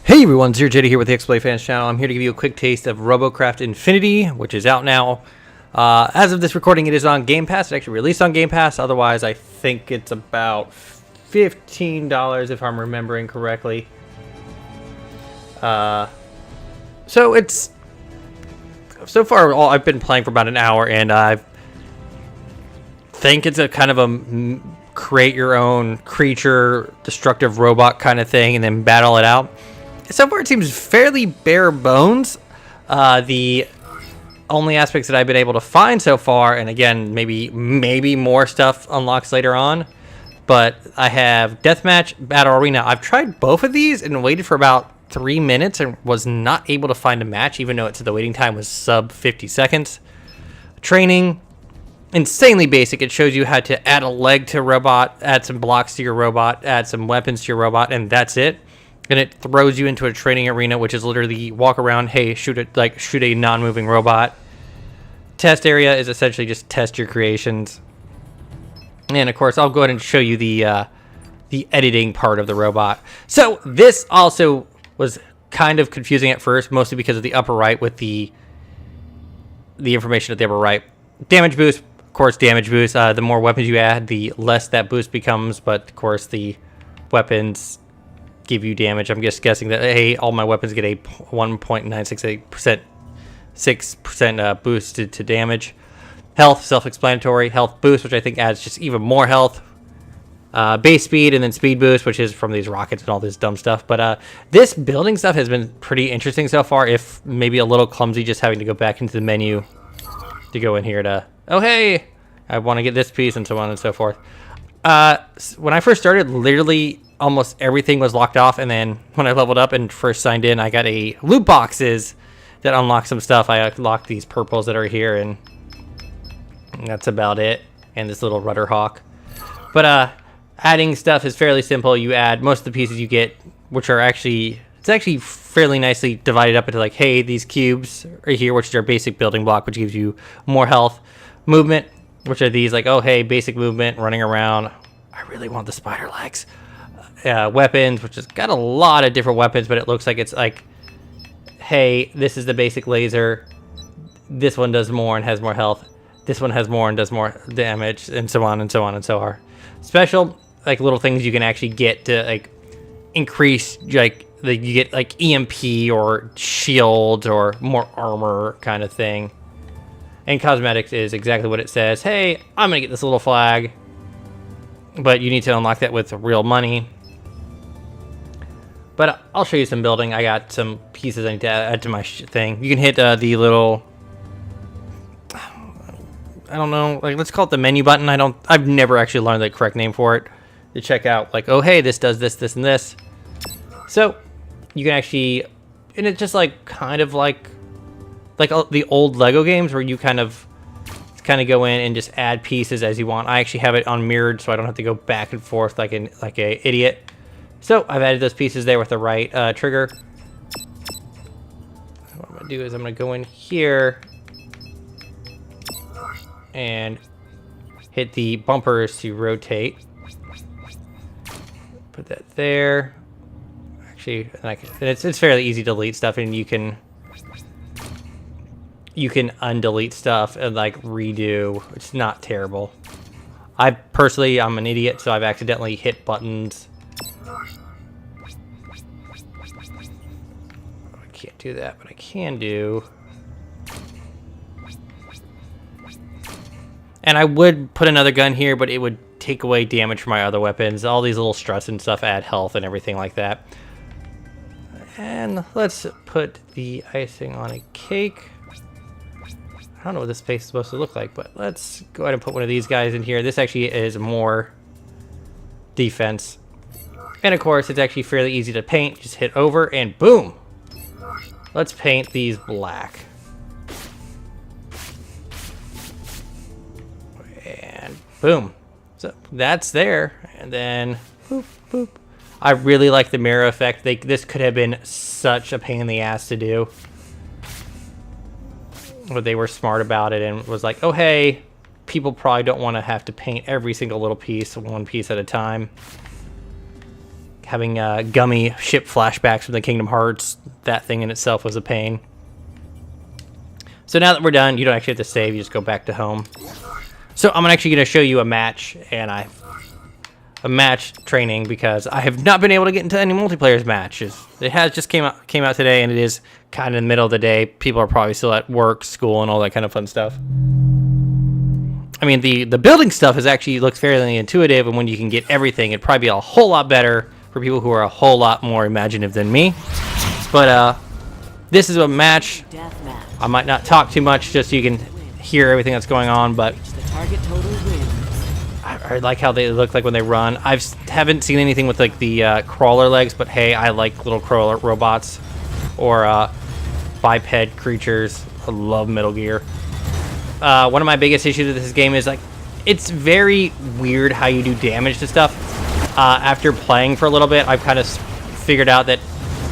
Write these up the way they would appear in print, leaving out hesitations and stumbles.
Hey everyone, Zero Jedi here with the XPlay Fans channel. I'm here to give you a quick taste of Robocraft Infinity, which is out now. As of this recording, it is on Game Pass. It actually released on Game Pass. Otherwise, I think it's about $15 if I'm remembering correctly. So far I've been playing for about an hour, and I think it's a kind of a create your own creature, destructive robot kind of thing, and then battle it out. So far, it seems fairly bare bones. The only aspects that I've been able to find so far, and again, maybe more stuff unlocks later on, but I have Deathmatch, Battle Arena. I've tried both of these and waited for about 3 minutes and was not able to find a match, even though the waiting time was sub 50 seconds. Training, insanely basic. It shows you how to add a leg to a robot, add some blocks to your robot, add some weapons to your robot, and that's it. And it throws you into a training arena, which is literally walk around, hey, shoot a non-moving robot. Test area is essentially just test your creations. And of course, I'll go ahead and show you the editing part of the robot. So this also was kind of confusing at first, mostly because of the upper right with the information at the upper right. Damage boost, of course, damage boost. The more weapons you add, the less that boost becomes. But of course, the weapons give you damage. I'm just guessing that, hey, all my weapons get a 1.968% boosted to damage. Health, self-explanatory. Health boost, which I think adds just even more health. Base speed, and then speed boost, which is from these rockets and all this dumb stuff. But this building stuff has been pretty interesting so far, if maybe a little clumsy, just having to go back into the menu to go in here to, oh, hey, I want to get this piece, and so on and so forth. When I first started, literally almost everything was locked off, and then when I leveled up and first signed in, I got a loot boxes that unlocked some stuff. I unlocked these purples that are here, and that's about it, and this little rudder hawk. But adding stuff is fairly simple. You add most of the pieces you get, which are actually, it's actually fairly nicely divided up into, like, hey, these cubes are here, which is our basic building block, which gives you more health. Movement, which are these, like, oh, hey, basic movement, running around. I really want the spider legs. Weapons, which has got a lot of different weapons, but it looks like it's like, hey, this is the basic laser. This one does more and has more health. This one has more and does more damage, and so on and so on and so on. Special, like little things you can actually get to like increase, like you get like EMP or shields or more armor kind of thing. And cosmetics is exactly what it says. Hey, I'm gonna get this little flag, but you need to unlock that with real money. But I'll show you some building. I got some pieces I need to add to my thing. You can hit the little, I don't know, like, let's call it the menu button. I've never actually learned the correct name for it, to check out, like, oh, hey, this does this, this, and this. So you can actually, and it's just like kind of like the old Lego games where you kind of go in and just add pieces as you want. I actually have it on mirrored, so I don't have to go back and forth like a idiot. So I've added those pieces there with the right trigger. What I'm gonna do is I'm gonna go in here and hit the bumpers to rotate. Put that there. Actually, and it's fairly easy to delete stuff, and you can undelete stuff and like redo. It's not terrible. I'm an idiot, so I've accidentally hit buttons. I can't do that, but I can do. And I would put another gun here, but it would take away damage from my other weapons. All these little struts and stuff add health and everything like that. And let's put the icing on a cake. I don't know what this space is supposed to look like, but let's go ahead and put one of these guys in here. This actually is more defense. And of course, it's actually fairly easy to paint. Just hit over and boom. Let's paint these black. And boom. So that's there. And then boop, boop. I really like the mirror effect. This could have been such a pain in the ass to do. But they were smart about it and was like, oh, hey, people probably don't want to have to paint every single little piece, one piece at a time. having gummy ship flashbacks from the Kingdom Hearts. That thing in itself was a pain. So now that we're done, you don't actually have to save. You just go back to home. So I'm actually going to show you a match, and a match training, because I have not been able to get into any multiplayer matches. It has just came out today, and it is kind of in the middle of the day. People are probably still at work, school, and all that kind of fun stuff. I mean, the building stuff is actually looks fairly intuitive, and when you can get everything, it'd probably be a whole lot better for people who are a whole lot more imaginative than me. But this is a match. I might not talk too much just so you can hear everything that's going on, but I like how they look like when they run. Haven't seen anything with like the crawler legs, but hey, I like little crawler robots or biped creatures. I love Metal Gear. One of my biggest issues with this game is like it's very weird how you do damage to stuff. After playing for a little bit, I've kind of figured out that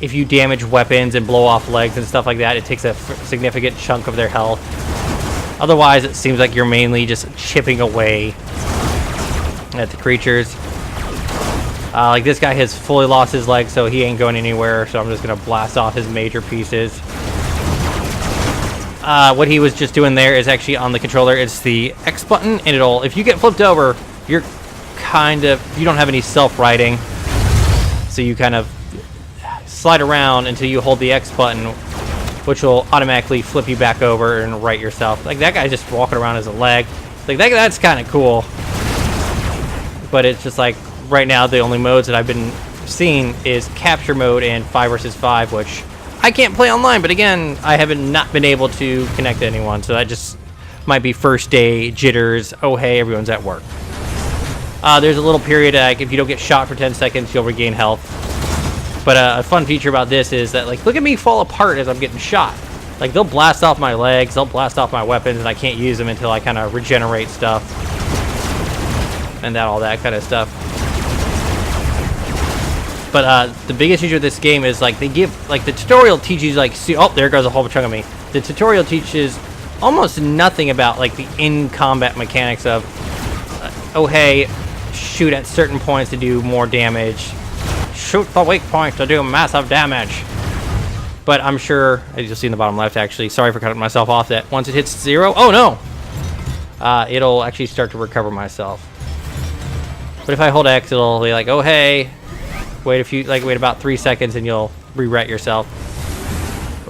if you damage weapons and blow off legs and stuff like that, it takes a significant chunk of their health. Otherwise, it seems like you're mainly just chipping away at the creatures. Like this guy has fully lost his leg, so he ain't going anywhere, so I'm just gonna blast off his major pieces. What he was just doing there is actually on the controller. It's the X button, and if you get flipped over, you don't have any self-righting, so you kind of slide around until you hold the X button, which will automatically flip you back over and right yourself. Like that guy just walking around as a leg. Like that's kind of cool. But it's just like right now the only modes that I've been seeing is capture mode and 5 versus 5, which I can't play online, but again, I haven't not been able to connect to anyone, so that just might be first day jitters. Oh hey, everyone's at work. There's a little period like if you don't get shot for 10 seconds, you'll regain health. But a fun feature about this is that like look at me fall apart as I'm getting shot. Like they'll blast off my legs, they'll blast off my weapons, and I can't use them until I kind of regenerate stuff. And all that kind of stuff. But the biggest issue with this game is like the tutorial teaches like oh, there goes a whole chunk of me. The tutorial teaches almost nothing about like the in-combat mechanics of oh hey, shoot at certain points to do more damage, shoot the weak points to do massive damage. But I'm sure, as you'll see in the bottom left actually, sorry for cutting myself off, that once it hits 0, oh no, it'll actually start to recover myself. But if I hold X, it'll be like, oh hey, wait about 3 seconds and you'll re-ret yourself.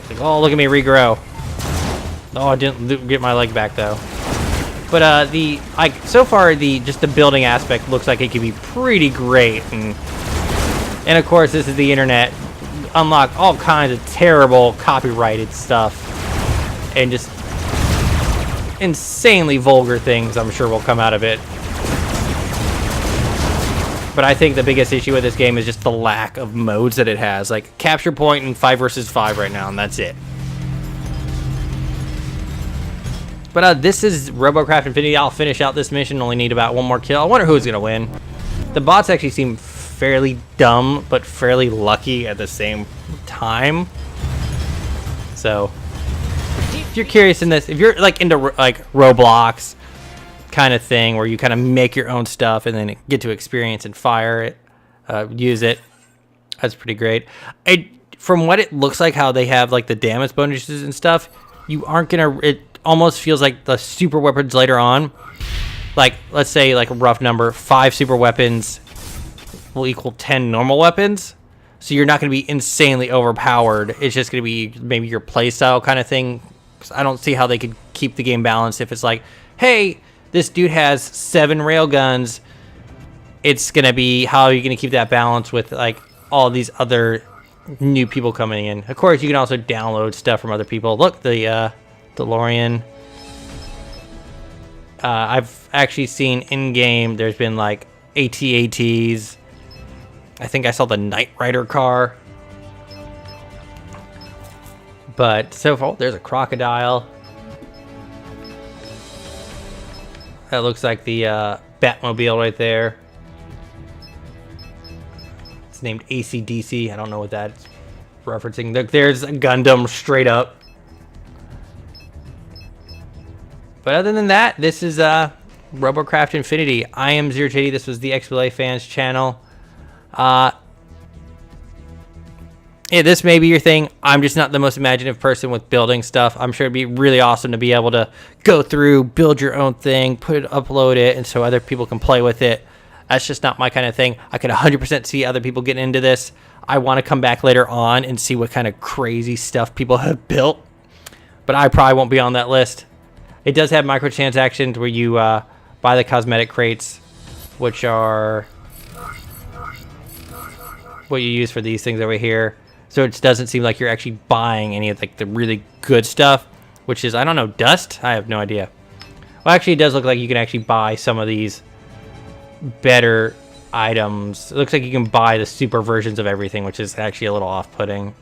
Like, oh, look at me regrow. Oh, I didn't get my leg back though. But so far just the building aspect looks like it could be pretty great, and of course this is the internet. Unlock all kinds of terrible copyrighted stuff and just insanely vulgar things I'm sure will come out of it. But I think the biggest issue with this game is just the lack of modes that it has. Like capture point and 5 versus 5 right now, and that's it. But this is Robocraft Infinity. I'll finish out this mission. Only need about 1 more kill. I wonder who's gonna win. The bots actually seem fairly dumb, but fairly lucky at the same time. So if you're curious in this, if you're like into like Roblox kind of thing where you kind of make your own stuff and then get to experience and fire it, use it, that's pretty great. From what it looks like, how they have like the damage bonuses and stuff, you aren't gonna, it almost feels like the super weapons later on, like let's say like a rough number, 5 super weapons will equal 10 normal weapons, so you're not going to be insanely overpowered. It's just going to be maybe your playstyle kind of thing. I don't see how they could keep the game balanced if it's like, hey, this dude has 7 railguns. It's going to be, how are you going to keep that balance with like all these other new people coming in? Of course, you can also download stuff from other people. Look, the DeLorean. I've actually seen in-game, there's been like AT-ATs. I think I saw the Knight Rider car. But so far, there's a crocodile. That looks like the Batmobile right there. It's named AC/DC. I don't know what that's referencing. Look, there's a Gundam straight up. But other than that, this is Robocraft Infinity. I am ZeroJD. This was the XBLA Fans channel. Yeah, this may be your thing. I'm just not the most imaginative person with building stuff. I'm sure it'd be really awesome to be able to go through, build your own thing, upload it, and so other people can play with it. That's just not my kind of thing. I could 100% see other people getting into this. I want to come back later on and see what kind of crazy stuff people have built, but I probably won't be on that list. It does have microtransactions where you buy the cosmetic crates, which are what you use for these things over here. So it doesn't seem like you're actually buying any of like the really good stuff, which is, I don't know, dust? I have no idea. Well, actually, it does look like you can actually buy some of these better items. It looks like you can buy the super versions of everything, which is actually a little off-putting.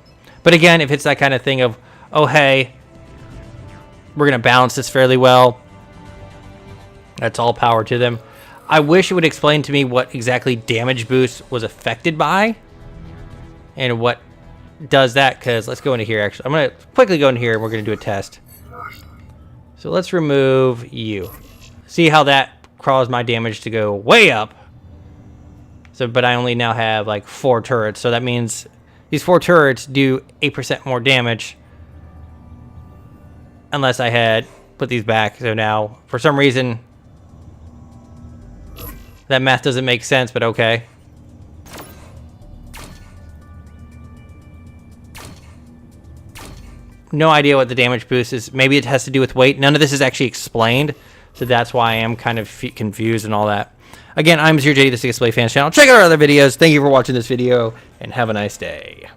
But again, if it's that kind of thing of, oh, hey, we're going to balance this fairly well, that's all power to them. I wish it would explain to me what exactly damage boost was affected by and what does that, because let's go into here. Actually, I'm going to quickly go in here and we're going to do a test. So let's remove you. See how that caused my damage to go way up. So, but I only now have like 4 turrets. So that means these 4 turrets do 8% more damage. Unless I had put these back. So now, for some reason, that math doesn't make sense, but okay. No idea what the damage boost is. Maybe it has to do with weight. None of this is actually explained, so that's why I am kind of confused and all that. Again, I'm ZeroJD, the Display Fans channel. Check out our other videos. Thank you for watching this video, and have a nice day.